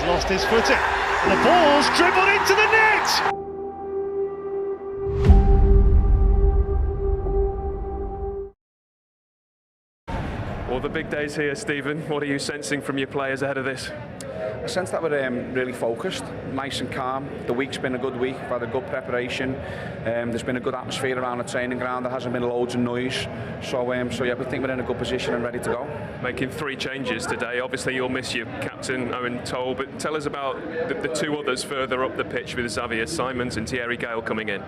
He's lost his footing. And the ball's dribbled into the net! Well, the big day's here, Stephen. What are you sensing from your players ahead of this? I sense that we're really focused, nice and calm. The week's been a good week, we've had a good preparation. There's been a good atmosphere around the training ground, there hasn't been loads of noise. So yeah, we think we're in a good position and ready to go. Making 3 changes today. Obviously you'll miss your captain, Owen Toll, but tell us about the 2 others further up the pitch with Xavier Simons and Thierry Gale coming in.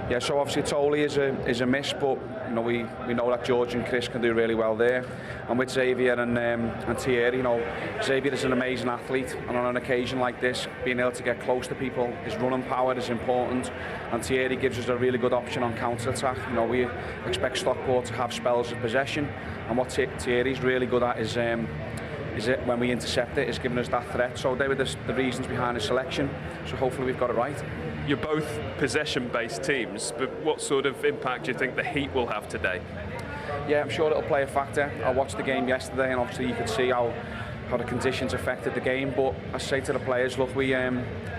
Yeah, so obviously Toll is a miss, but you know we know that George and Chris can do really well there. And with Xavier and Thierry, you know, Xavier is an amazing athlete, and on an occasion like this, being able to get close to people, his running power is important, and Thierry gives us a really good option on counter-attack. You know, we expect Stockport to have spells of possession, and what Thierry's really good at is it when we intercept it, is giving us that threat. So they were the reasons behind the selection, so hopefully we've got it right. You're both possession-based teams, but what sort of impact do you think the heat will have today? Yeah, I'm sure it'll play a factor. I watched the game yesterday, and obviously you could see how the conditions affected the game, but I say to the players, look, we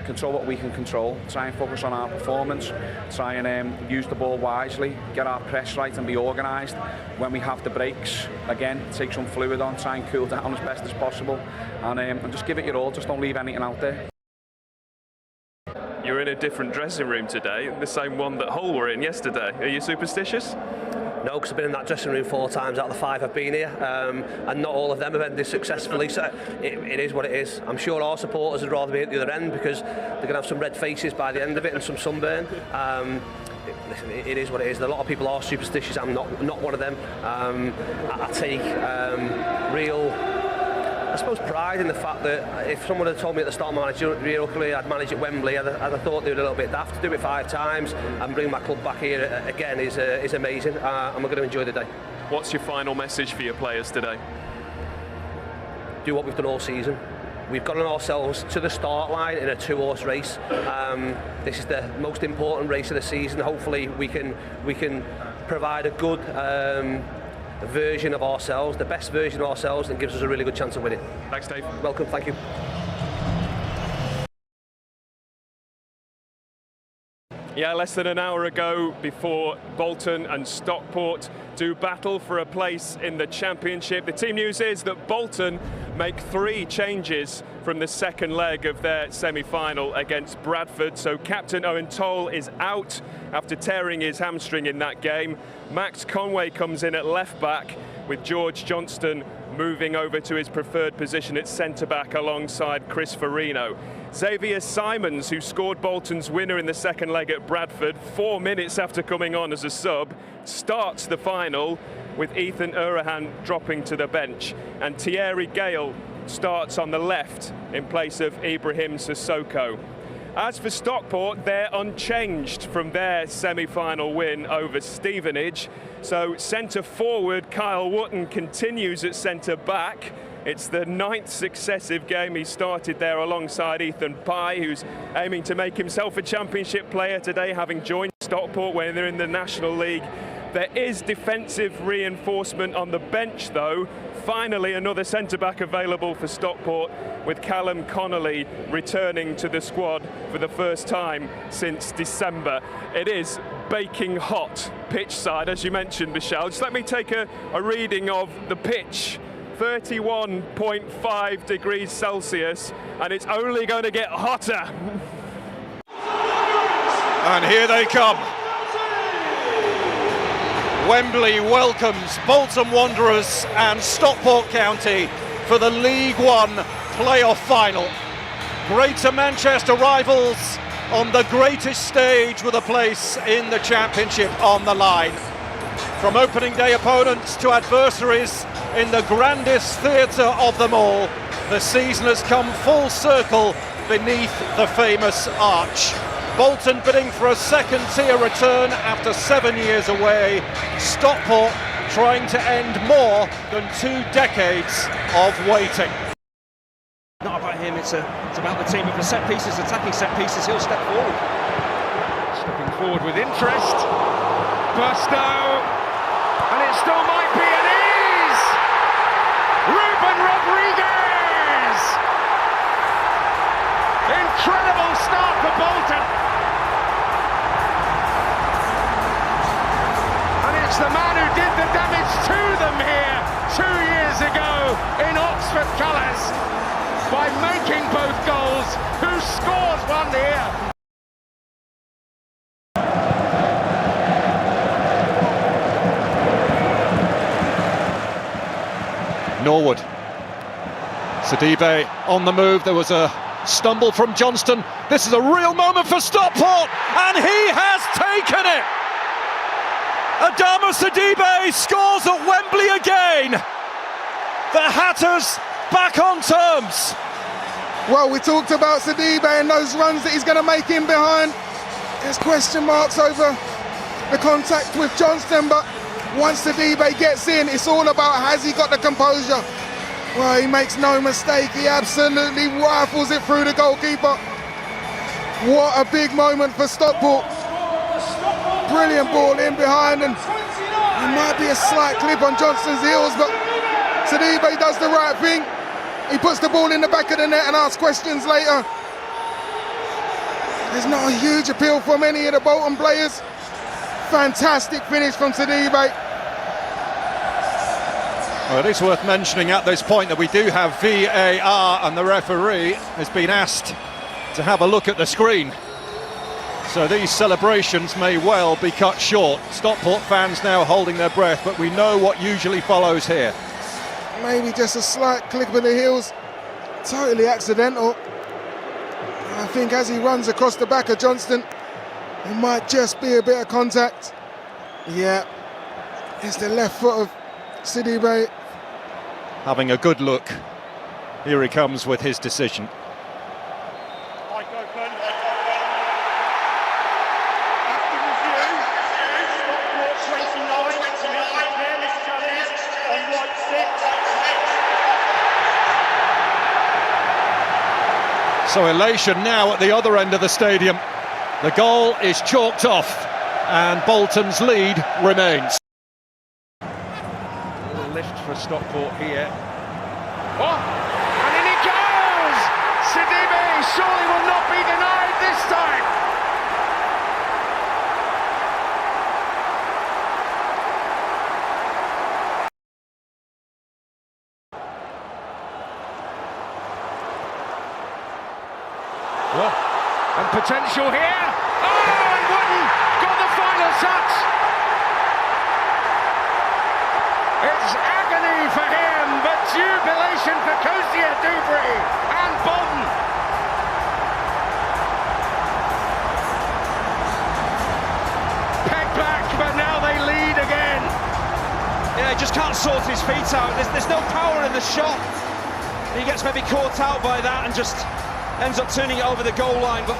control what we can control, try and focus on our performance, try and use the ball wisely, get our press right and be organised. When we have the breaks, again, take some fluid on, try and cool down as best as possible, and just give it your all, just don't leave anything out there. You're in a different dressing room today, the same one that Hull were in yesterday. Are you superstitious? No, because I've been in that dressing room 4 times out of the 5 I've been here, and not all of them have ended successfully, so it is what it is. I'm sure our supporters would rather be at the other end because they're going to have some red faces by the end of it and some sunburn. Listen, it is what it is. A lot of people are superstitious. I'm not one of them. I take real, I suppose, pride in the fact that if someone had told me at the start of my managerial career I'd manage at Wembley, I'd have thought they were a little bit daft. To do it 5 times and bring my club back here again is amazing, and we're going to enjoy the day. What's your final message for your players today? Do what we've done all season. We've gotten ourselves to the start line in a 2-horse race. This is the most important race of the season. Hopefully we can provide a good version of ourselves, the best version of ourselves, and gives us a really good chance of winning. Thanks, Dave. Welcome, thank you. Yeah, less than an hour ago before Bolton and Stockport do battle for a place in the Championship. The team news is that Bolton make 3 changes from the second leg of their semi-final against Bradford. So captain Owen Toll is out after tearing his hamstring in that game. Max Conway comes in at left back, with George Johnston moving over to his preferred position at centre-back alongside Chris Farino. Xavier Simons, who scored Bolton's winner in the second leg at Bradford 4 minutes after coming on as a sub, starts the final, with Ethan Urahan dropping to the bench. And Thierry Gale starts on the left in place of Ibrahim Sissoko. As for Stockport, they're unchanged from their semi-final win over Stevenage. So centre-forward Kyle Wootton continues at centre-back. It's the 9th successive game he started there alongside Ethan Pye, who's aiming to make himself a Championship player today, having joined Stockport when they're in the National League. There is defensive reinforcement on the bench, though. Finally, another centre-back available for Stockport, with Callum Connolly returning to the squad for the first time since December. It is baking hot pitch side, as you mentioned, Michelle. Just let me take a reading of the pitch. 31.5 degrees Celsius, and it's only going to get hotter. And here they come. Wembley welcomes Bolton Wanderers and Stockport County for the League One playoff final. Greater Manchester rivals on the greatest stage with a place in the Championship on the line. From opening day opponents to adversaries in the grandest theatre of them all, the season has come full circle beneath the famous arch. Bolton bidding for a second-tier return after 7 years away. Stockport trying to end more than 2 decades of waiting. Not about him, it's about the team. With the set pieces, attacking set pieces, he'll step forward. Stepping forward with interest. Burstow, and it still might be an ease! Ruben Rodriguez! incredible start for Bolton. And it's the man who did the damage to them here 2 years ago in Oxford colours by making both goals. Who scores one here? Norwood. Sidibe on the move. There was a stumble from Johnston. This is a real moment for Stockport, and he has taken it. Adama Sidibe scores at Wembley again. The Hatters back on terms. Well, we talked about Sidibe and those runs that he's going to make in behind. There's question marks over the contact with Johnston, but once Sidibe gets in, it's all about has he got the composure. Well, he makes no mistake, he absolutely rifles it through the goalkeeper. What a big moment for Stockport. Brilliant ball in behind, and there might be a slight clip on Johnston's heels, but Sidibe does the right thing. He puts the ball in the back of the net and asks questions later. There's not a huge appeal from any of the Bolton players. Fantastic finish from Sidibe. Well, it is worth mentioning at this point that we do have VAR, and the referee has been asked to have a look at the screen. So these celebrations may well be cut short. Stockport fans now holding their breath, but we know what usually follows here. Maybe just a slight click of the heels, totally accidental. I think as he runs across the back of Johnston, it might just be a bit of contact. Yeah, it's the left foot of Sidibe. Having a good look. Here he comes with his decision. So elation now at the other end of the stadium. The goal is chalked off and Bolton's lead remains. A little lift for Stockport here. Oh, and in it goes! Sidibe surely will not be denied this time. Well, and potential here. Oh, and Wooden got the final touch. It's agony for him, but jubilation for Cosia Dubry and Bolton. Pegged back, but now they lead again. Yeah, he just can't sort his feet out. There's no power in the shot. He gets maybe caught out by that and just ends up turning it over the goal line. But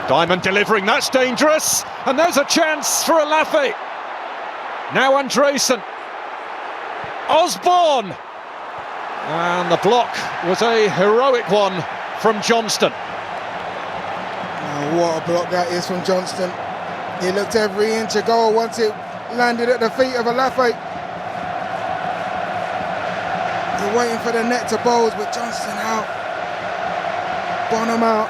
Diamond delivering, that's dangerous, and there's a chance for Alafi. Now Andresen. Osborne! And the block was a heroic one from Johnston. Oh, what a block that is from Johnston. He looked every inch a goal once it landed at the feet of Alafi. They're waiting for the net to bulge, but Johnston out. Bonham out.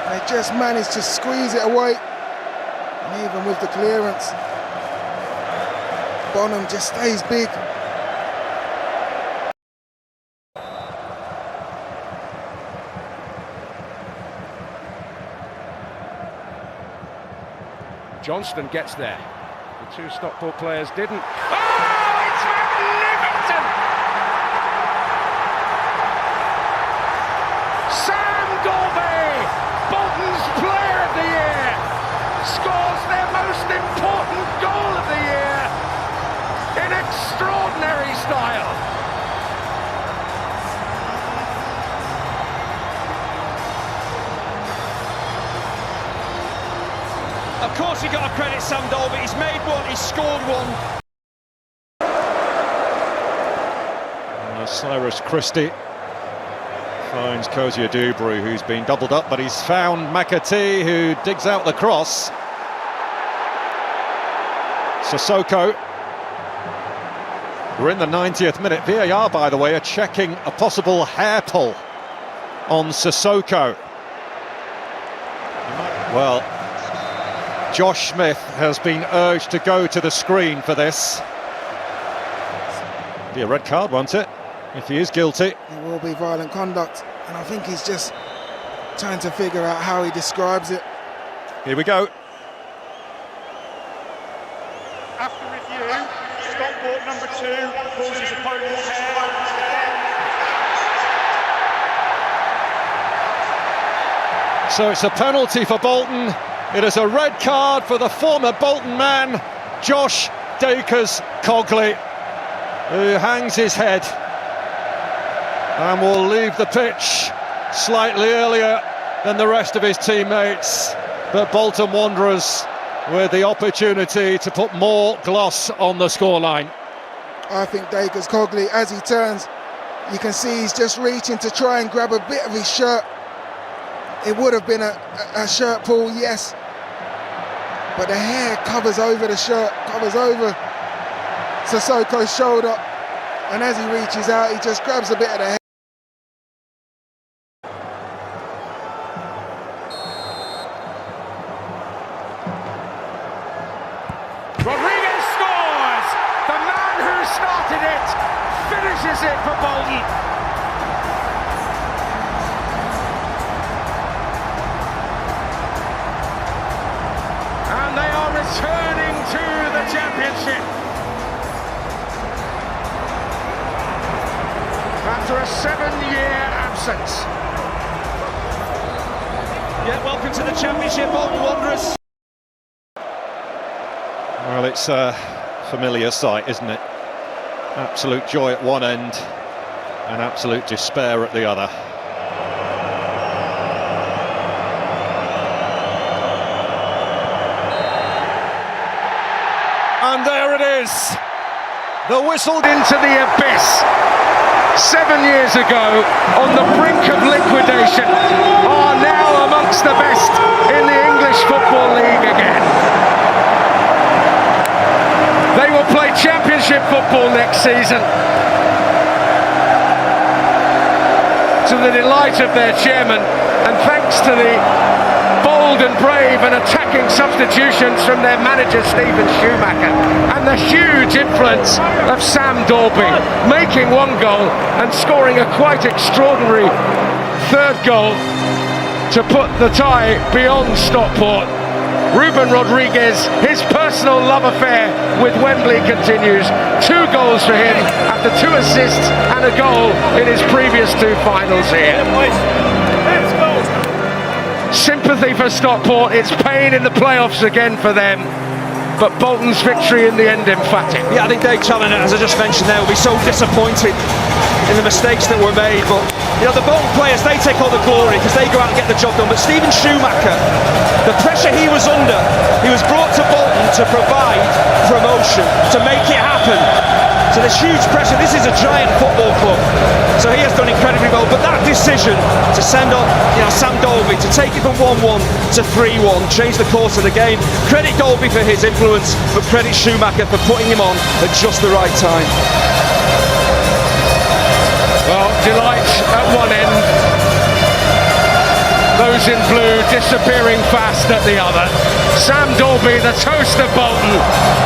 They just managed to squeeze it away. And even with the clearance, Bonham just stays big. Johnston gets there. The two Stockport players didn't. Oh, it's magnificent! Sam Golby, Bolton's Player of the Year, scores their most important goal of the year in extraordinary style. of course you got to credit Sam Dolby. He's made one, he's scored one. Cyrus Christie finds Cosia Dubry, who's been doubled up, but he's found McAtee, who digs out the cross. Sissoko. We're in the 90th minute. VAR, by the way, are checking a possible hair pull on Sissoko. Well, Josh Smith has been urged to go to the screen for this. Be a red card, won't it? If he is guilty. It will be violent conduct, and I think he's just trying to figure out how he describes it. Here we go. After review, Stockport number 2 pulls his opponent's hair. So it's a penalty for Bolton. It is a red card for the former Bolton man, Josh Dakers-Cogley, who hangs his head and will leave the pitch slightly earlier than the rest of his teammates. But Bolton Wanderers with the opportunity to put more gloss on the scoreline. I think Dakers-Cogley, as he turns, you can see he's just reaching to try and grab a bit of his shirt. It would have been a shirt pull, yes, but the hair covers over the shirt, covers over Sissoko's shoulder, and as he reaches out, he just grabs a bit of the hair. Rodriguez scores! The man who started it finishes it for Bolton. And they are returning to the championship. After a 7-year absence. Yeah, welcome to the championship, Bolton Wanderers. Well, it's a familiar sight, isn't it? Absolute joy at one end and absolute despair at the other. And there it is, the whistle Into the abyss 7 years ago, on the brink of liquidation, are now amongst the best in the English Football League again. They will play Championship football next season, to the delight of their chairman, and thanks to the bold and brave and attacking substitutions from their manager Stephen Schumacher, and the huge influence of Sam Dalby, making one goal and scoring a quite extraordinary third goal to put the tie beyond Stockport. Ruben Rodriguez, his personal love affair with Wembley continues. 2 goals for him after 2 assists and a goal in his previous 2 finals here. Sympathy for Stockport, it's pain in the playoffs again for them, but Bolton's victory in the end emphatic. Yeah, I think Dave Challoner, as I just mentioned there, will be so disappointed in the mistakes that were made, but you know, the Bolton players, they take all the glory because they go out and get the job done, but Stephen Schumacher, the pressure he was under, he was brought to Bolton to provide promotion, to make it happen. So there's huge pressure. This is a giant football club, so he has done incredibly well. But that decision to send on, Sam Dalby, to take it from 1-1 to 3-1, change the course of the game. Credit Dalby for his influence, but credit Schumacher for putting him on at just the right time. Well, delight at one end, those in blue disappearing fast at the other. Sam Dalby, the toast of Bolton,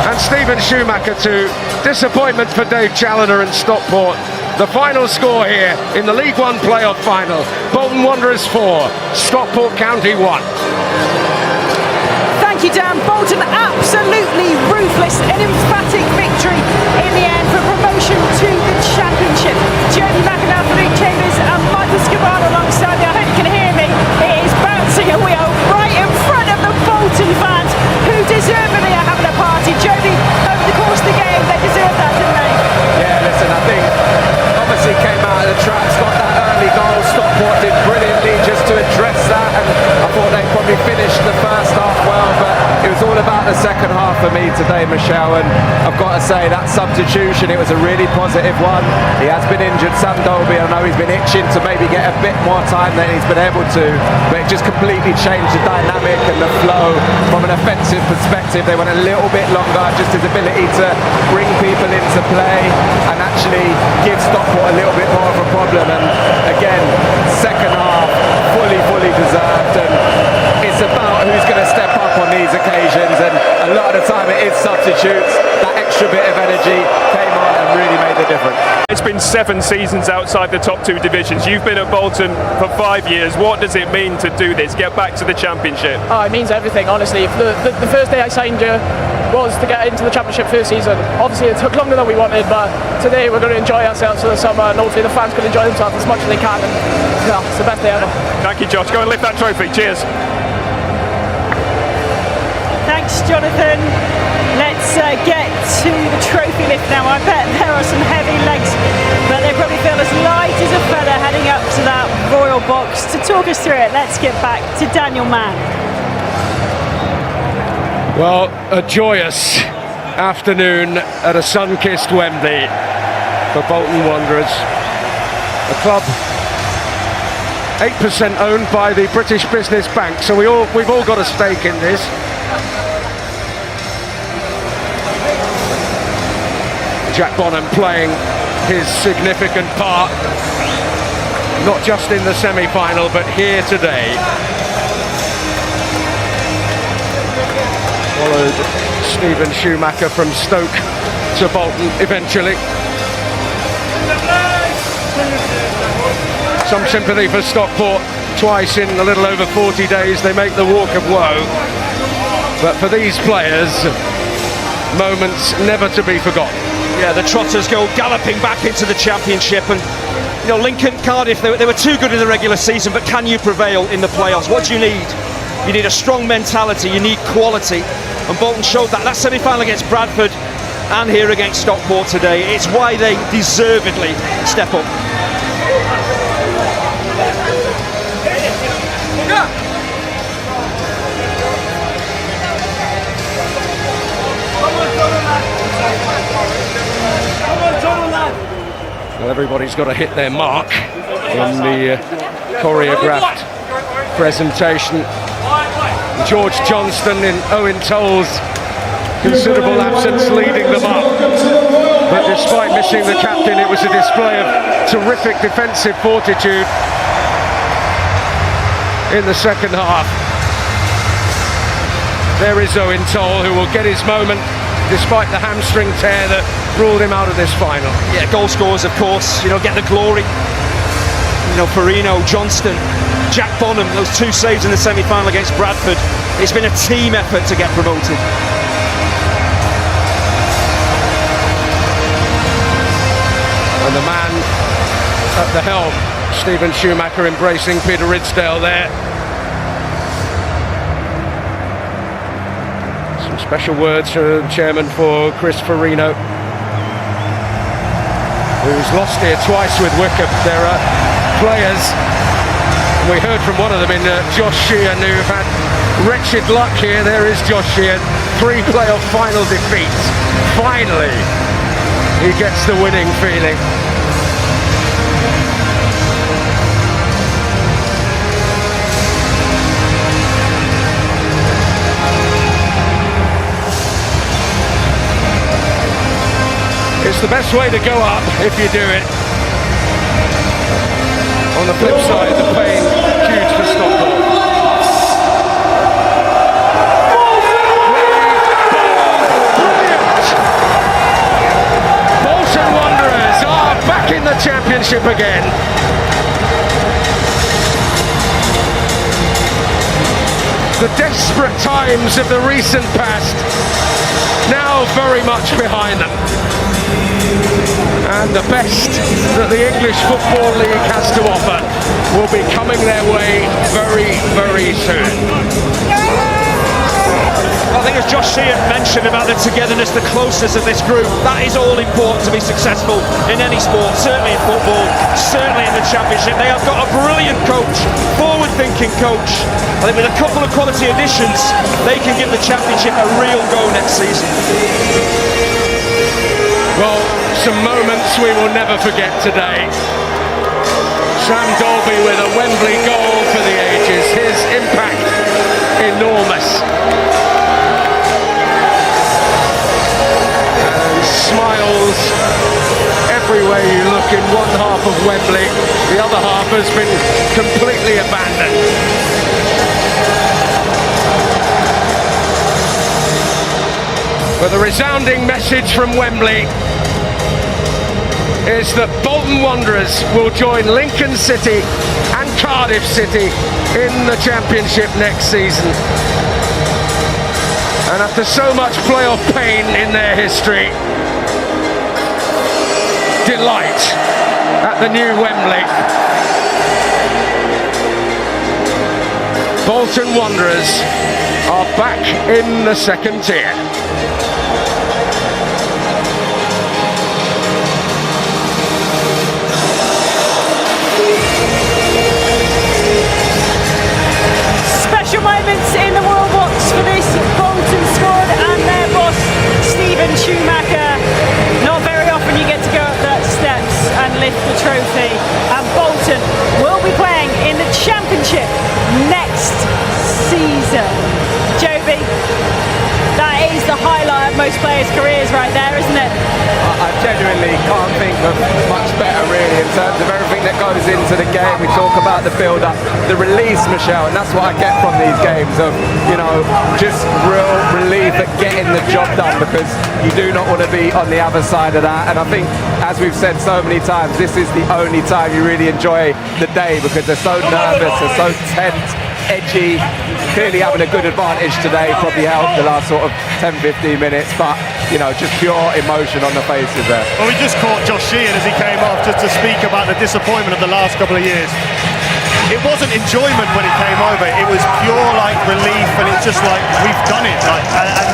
and Stephen Schumacher too. Disappointment for Dave Challoner and Stockport. The final score here in the League One playoff final: Bolton Wanderers 4, Stockport County 1. Thank you, Dan. Bolton absolutely ruthless, an emphatic victory in the end for promotion to the Championship. Jeremy McAnally, Luke Chambers and Michael Scavano alongside me. I hope you can hear me. It is bouncing and we are right in front of the Bolton fans, who deservedly are having a party. Jody, over the course of the game, they deserved that, didn't they? Yeah, listen, I think obviously came out of the traps, got that early goal. Stockport did brilliantly just to address that, and I thought they probably finished the first half well, but it was all about about the second half for me today, Michelle, and I've got to say that substitution, it was a really positive one. He has been injured, Sam Dolby. I know he's been itching to maybe get a bit more time than he's been able to, but it just completely changed the dynamic and the flow from an offensive perspective. They went a little bit longer, just his ability to bring people into play and actually give Stockport a little bit more of a problem. And again, second half, fully deserved, and it's about who's going to step up on these occasions, and a lot of the time it is substitutes. That extra bit of energy came on and really made the difference. It's been 7 seasons outside the top 2 divisions. You've been at Bolton for 5 years. What does it mean to do this, get back to the Championship? Oh, it means everything, honestly. The first day I signed you was to get into the Championship first season. Obviously it took longer than we wanted, but today we're going to enjoy ourselves for the summer, and hopefully the fans can enjoy themselves as much as they can, and yeah, it's the best day ever. Thank you, Josh. Go and lift that trophy. Cheers. Thanks, Jonathan. Let's get to the trophy lift now. I bet there are some heavy legs, but they probably feel as light as a feather heading up to that royal box. To talk us through it, let's get back to Daniel Mann. Well, a joyous afternoon at a sun-kissed Wembley for Bolton Wanderers. The club 8% owned by the British Business Bank, so we've all got a stake in this. Jack Bonham playing his significant part, not just in the semi-final, but here today. Followed Stephen Schumacher from Stoke to Bolton eventually. Some sympathy for Stockport. Twice in a little over 40 days they make the walk of woe. But for these players, moments never to be forgotten. Yeah, the Trotters go galloping back into the Championship, and you know, Lincoln, Cardiff, they were too good in the regular season, but can you prevail in the playoffs? What do you need? You need a strong mentality, you need quality, and Bolton showed that semi-final against Bradford and here against Stockport today. It's why they deservedly step up. Well, everybody's got to hit their mark in the choreographed presentation. George Johnston in Owen Toll's considerable absence leading them up. But despite missing the captain, it was a display of terrific defensive fortitude in the second half. There is Owen Toll, who will get his moment despite the hamstring tear that ruled him out of this final. Yeah, goal scorers, of course, you know, get the glory. You know, Farino, Johnston, Jack Bonham, those 2 saves in the semi-final against Bradford. It's been a team effort to get promoted. And the man at the helm, Stephen Schumacher, embracing Peter Ridsdale there. Some special words from the chairman for Chris Farino, who's lost here twice with Wickham. There are players, we heard from one of them in Josh Sheehan, who've had wretched luck here. There is Josh Sheehan, 3 playoff final defeats. Finally, he gets the winning feeling. It's the best way to go up if you do it. On the flip side, the pain huge for Stockport. Bolton Wanderers are back in the Championship again. The desperate times of the recent past now very much behind them. And the best that the English Football League has to offer will be coming their way very, very soon. I think as Josh Sheehan mentioned about the togetherness, the closeness of this group, that is all important to be successful in any sport, certainly in football, certainly in the Championship. They have got a brilliant coach, forward-thinking coach. I think with a couple of quality additions, they can give the Championship a real go next season. Well, some moments we will never forget today. Sam Dolby with a Wembley goal for the ages. His impact enormous. And smiles everywhere you look in one half of Wembley. The other half has been completely abandoned. But the resounding message from Wembley is that Bolton Wanderers will join Lincoln City and Cardiff City in the Championship next season. And after so much playoff pain in their history, delight at the new Wembley. Bolton Wanderers are back in the second tier. Special moments in the World Box for this Bolton squad and their boss, Steven Schumacher. Not very often you get to go up the steps and lift the trophy. And Bolton will be playing in the Championship next season. Joby, that is the highlight of most players' careers right there, isn't it? I genuinely can't think of much better really in terms of everything that goes into the game. We talk about the build-up, the release, Michelle, and that's what I get from these games of, you know, just real relief at getting the job done, because you do not want to be on the other side of that. And I think, as we've said so many times, this is the only time you really enjoy the day, because they're so nervous, they're so tense, edgy. Clearly having a good advantage today probably helped the last sort of 10-15 minutes, but you know, just pure emotion on the faces there. Well, we just caught Josh Sheehan as he came off just to speak about the disappointment of the last couple of years. It wasn't enjoyment when he came over, it was pure like relief, and it's just like, we've done it, like, and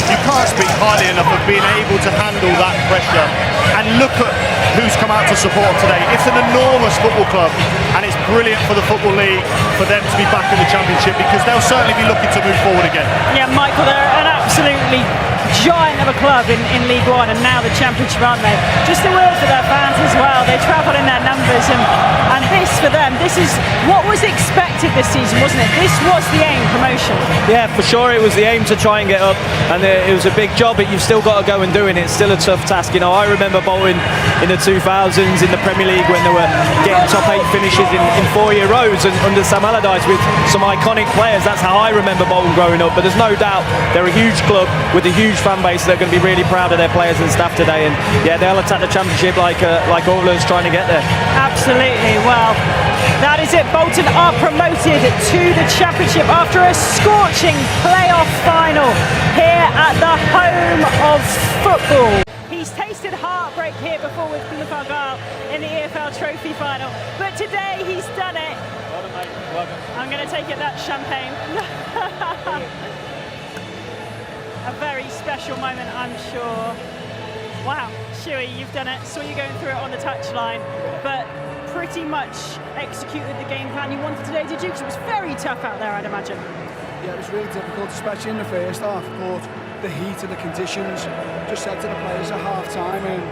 you can't speak highly enough of being able to handle that pressure. And look at who's come out to support today. It's an enormous football club, and it's brilliant for the Football League for them to be back in the Championship, because they'll certainly be looking to move forward again. Yeah, Michael, they're an absolutely giant of a club in League One, and now the Championship, aren't they? Just a word for their fans as well. They travel in their numbers, and this for them, this is what was expected this season, wasn't it? This was the aim, promotion. Yeah, for sure, it was the aim to try and get up, and it was a big job, but you've still got to go and do it. It's still a tough task. You know, I remember Bolton in the 2000s in the Premier League when they were getting top 8 finishes in 4-year rows, and under Sam Allardyce with some iconic players. That's how I remember Bolton growing up. But there's no doubt they're a huge club with a huge fan base. They're going to be really proud of their players and staff today, and yeah, they'll attack the Championship like all of us trying to get there. Absolutely. Well, that is it. Bolton are promoted to the Championship after a scorching playoff final here at the home of football. He's tasted heartbreak here before with Plymouth Argyle in the EFL Trophy final, but today he's done it. Well done, mate. Well done. I'm going to take it that champagne. A very special moment, I'm sure. Wow, Shuey, you've done it. Saw you going through it on the touchline, but pretty much executed the game plan you wanted today, did you? Because it was very tough out there, I'd imagine. Yeah, it was really difficult, especially in the first half, but the heat of the conditions. Just said to the players at half-time, and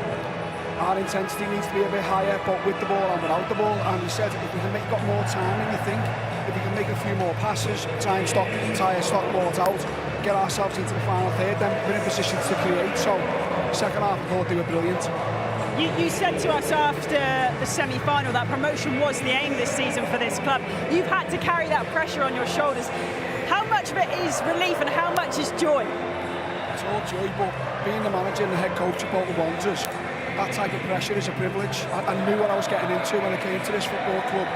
our intensity needs to be a bit higher, but with the ball and without the ball. And we said, if we can got more time than you think, if we can make a few more passes, tire Stockport out, get ourselves into the final third, then we're in positions to create. So, second half, I thought they were brilliant. You said to us after the semi-final that promotion was the aim this season for this club. You've had to carry that pressure on your shoulders. How much of it is relief and how much is joy? It's all joy, but being the manager and the head coach of Bolton Wanderers, that type of pressure is a privilege. I knew what I was getting into when I came to this football club.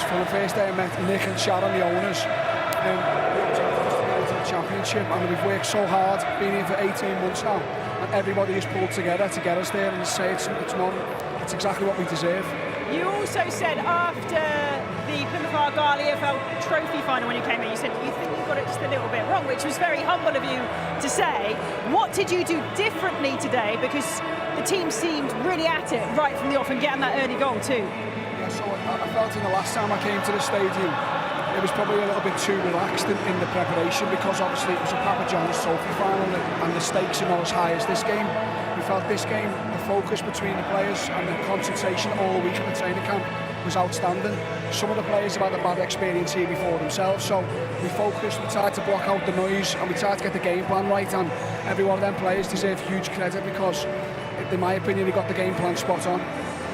From the first day I met Nick and Sharon, the owners, and to the Championship, and we've worked so hard, been here for 18 months now, and everybody has pulled together to get us there, and say it's exactly what we deserve. You also said after the Plymouth Argyle EFL Trophy final when you came in, you said you think you got it just a little bit wrong, which was very humble of you to say. What did you do differently today? Because the team seemed really at it right from the off and getting that early goal too. Yeah, so I felt in the last time I came to the stadium, it was probably a little bit too relaxed in the preparation, because obviously it was a Papa John's Trophy final and the stakes are not as high as this game. We felt this game, the focus between the players and the concentration all week at the training camp was outstanding. Some of the players have had a bad experience here before themselves, so we focused, we tried to block out the noise and we tried to get the game plan right, and every one of them players deserve huge credit because, in my opinion, they got the game plan spot on.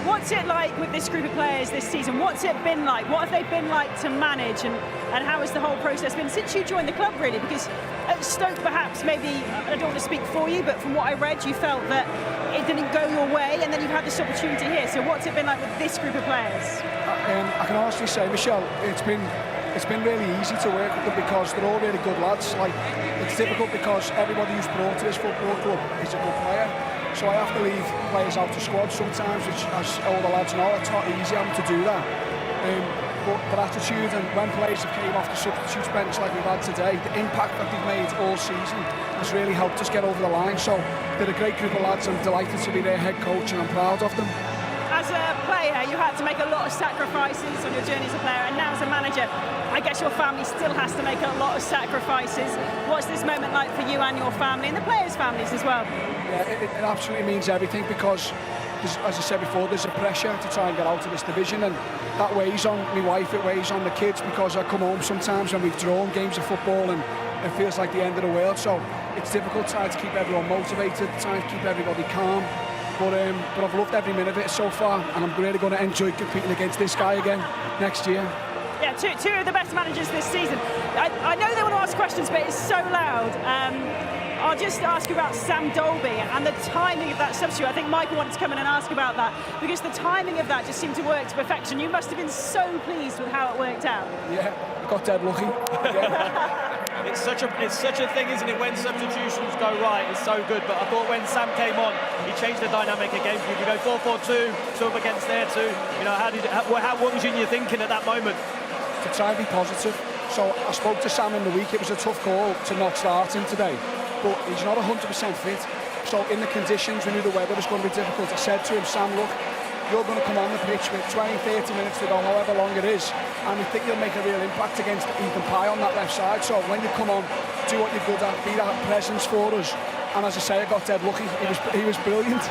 What's it like with this group of players this season? What's it been like? What have they been like to manage, and how has the whole process been since you joined the club, really? Because at Stoke, perhaps, maybe, I don't want to speak for you, but from what I read, you felt that it didn't go your way, and then you've had this opportunity here. So what's it been like with this group of players? I can honestly say, Michelle, it's been really easy to work with them because they're all really good lads. Like, it's difficult because everybody who's brought to this football club is a good player. So I have to leave players out of squad sometimes, which, as all the lads know, it's not easy having to do that. But their attitude, and when players have came off the substitutes bench like we've had today, the impact that they've made all season has really helped us get over the line. So they're a great group of lads. I'm delighted to be their head coach and I'm proud of them. As a player, you had to make a lot of sacrifices on your journey as a player, and now as a manager, I guess your family still has to make a lot of sacrifices. What's this moment like for you and your family, and the players' families as well? Yeah, it absolutely means everything because, as I said before, there's a pressure to try and get out of this division, and that weighs on my wife, it weighs on the kids, because I come home sometimes when we've drawn games of football and it feels like the end of the world. So it's difficult trying to keep everyone motivated, trying to keep everybody calm. But I've loved every minute of it so far, and I'm really going to enjoy competing against this guy again next year. Yeah, two of the best managers this season. I know they want to ask questions, but it's so loud. I'll just ask you about Sam Dolby and the timing of that substitute. I think Michael wanted to come in and ask about that, because the timing of that just seemed to work to perfection. You must have been so pleased with how it worked out. Yeah, got dead lucky. Yeah. It's such a thing, isn't it, when substitutions go right? It's so good. But I thought when Sam came on, he changed the dynamic again. You go 4-4-2, two up against there too. You know, what was in your thinking at that moment? To try and be positive. So I spoke to Sam in the week. It was a tough call to not start him today, but he's not 100% fit. So in the conditions, we knew the weather was going to be difficult. I said to him, Sam, look, you're going to come on the pitch with 20-30 minutes to go, however long it is, and we think you'll make a real impact against Ethan Pye on that left side. So when you come on, do what you're good at, be that presence for us. And as I say, I got dead lucky. He was brilliant.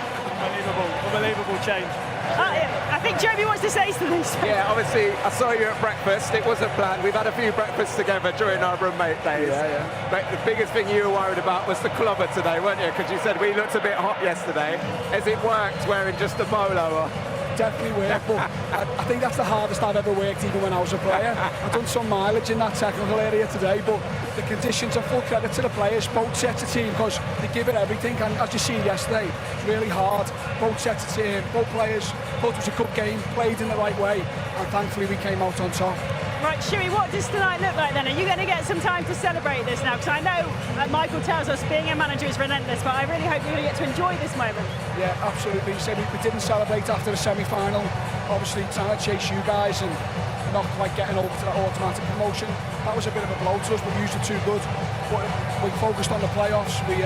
Unbelievable change. I think Jamie wants to say something. Yeah, obviously, I saw you at breakfast. It wasn't planned. We've had a few breakfasts together during our roommate days. Yeah. But the biggest thing you were worried about was the clobber today, weren't you? Because you said we looked a bit hot yesterday. Has it worked wearing just a polo? Or? Definitely worked, but I think that's the hardest I've ever worked, even when I was a player. I've done some mileage in that technical area today, but the conditions are full credit to the players. Both sets of team, because they give it everything, and as you seen yesterday, really hard. Both sets of team, both players thought it was a good game, played in the right way, and thankfully we came out on top. Right, Shuey, what does tonight look like then? Are you going to get some time to celebrate this now? Because I know Michael tells us being a manager is relentless, but I really hope you're going to get to enjoy this moment. Yeah, absolutely. He said we didn't celebrate after the semi-final, obviously trying to chase you guys and not quite getting over to that automatic promotion. That was a bit of a blow to us, but we used it too good. But we focused on the playoffs. We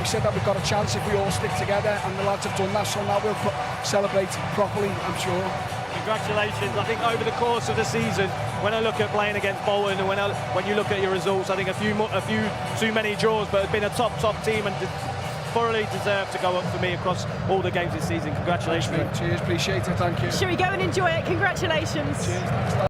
said that we've got a chance if we all stick together, and the lads have done that, so now we'll celebrate properly, I'm sure. Congratulations. I think over the course of the season, when I look at playing against Bolton and when you look at your results, I think a few too many draws, but it's been a top team and thoroughly deserved to go up for me across all the games this season. Congratulations. Cheers, appreciate it, thank you. Should we go and enjoy it? Congratulations. Cheers, thanks.